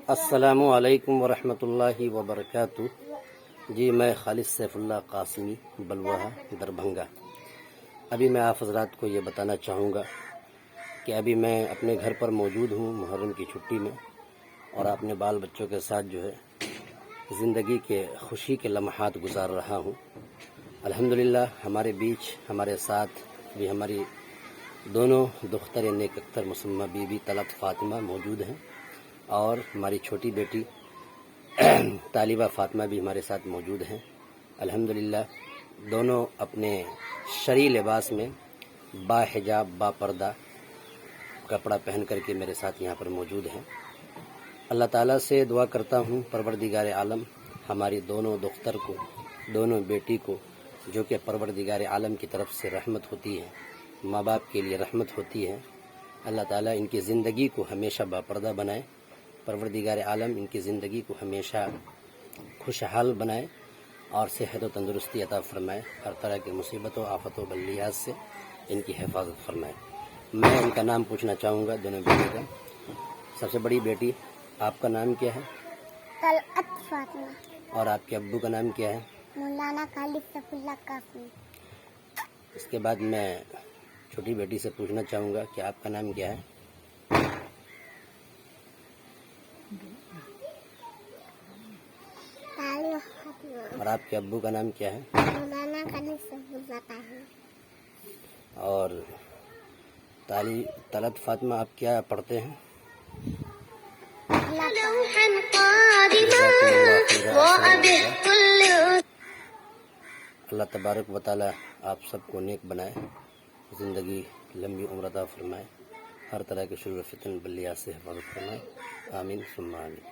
السلام علیکم ورحمۃ اللہ وبرکاتہ۔ جی میں خالد سیف اللہ قاسمی بلوہا دربھنگا۔ ابھی میں آپ حضرات کو یہ بتانا چاہوں گا کہ ابھی میں اپنے گھر پر موجود ہوں محرم کی چھٹی میں، اور اپنے بال بچوں کے ساتھ جو ہے زندگی کے خوشی کے لمحات گزار رہا ہوں۔ الحمدللہ ہمارے بیچ ہمارے ساتھ بھی ہماری دونوں دختر نیک اختر مسمہ بی بی طلعت فاطمہ موجود ہیں، اور ہماری چھوٹی بیٹی طالبہ فاطمہ بھی ہمارے ساتھ موجود ہیں۔ الحمدللہ دونوں اپنے شرعی لباس میں با حجاب با پردہ کپڑا پہن کر کے میرے ساتھ یہاں پر موجود ہیں۔ اللہ تعالیٰ سے دعا کرتا ہوں پروردگار عالم ہماری دونوں دختر کو، دونوں بیٹی کو، جو کہ پروردگار عالم کی طرف سے رحمت ہوتی ہے، ماں باپ کے لیے رحمت ہوتی ہے، اللہ تعالیٰ ان کی زندگی کو ہمیشہ باپردہ بنائے، پروردگار عالم ان کی زندگی کو ہمیشہ خوشحال بنائے اور صحت و تندرستی عطا فرمائے، ہر طرح کی مصیبت و آفت و بلیات سے ان کی حفاظت فرمائے۔ میں ان کا نام پوچھنا چاہوں گا دونوں بیٹی کا۔ سب سے بڑی بیٹی آپ کا نام کیا ہے؟ طلعت فاطمہ۔ اور آپ کے ابو کا نام کیا ہے؟ مولانا خالد سیف اللہ قاسمی۔ اس کے بعد میں چھوٹی بیٹی سے پوچھنا چاہوں گا کہ آپ کا نام کیا ہے؟ طالبہ فاطمہ۔ اور آپ کے ابو کا نام کیا ہے؟ مولانا خالد سیف اللہ قاسمی۔ اور طلعت فاطمہ آپ کیا پڑھتے ہیں؟ اللہ تبارک و تعالی آپ سب کو نیک بنائے، زندگی لمبی عمر عطا فرمائے، ہر طرح کے شرور و فتن بلیات سے حفاظت فرمائے، آمین ثم آمین۔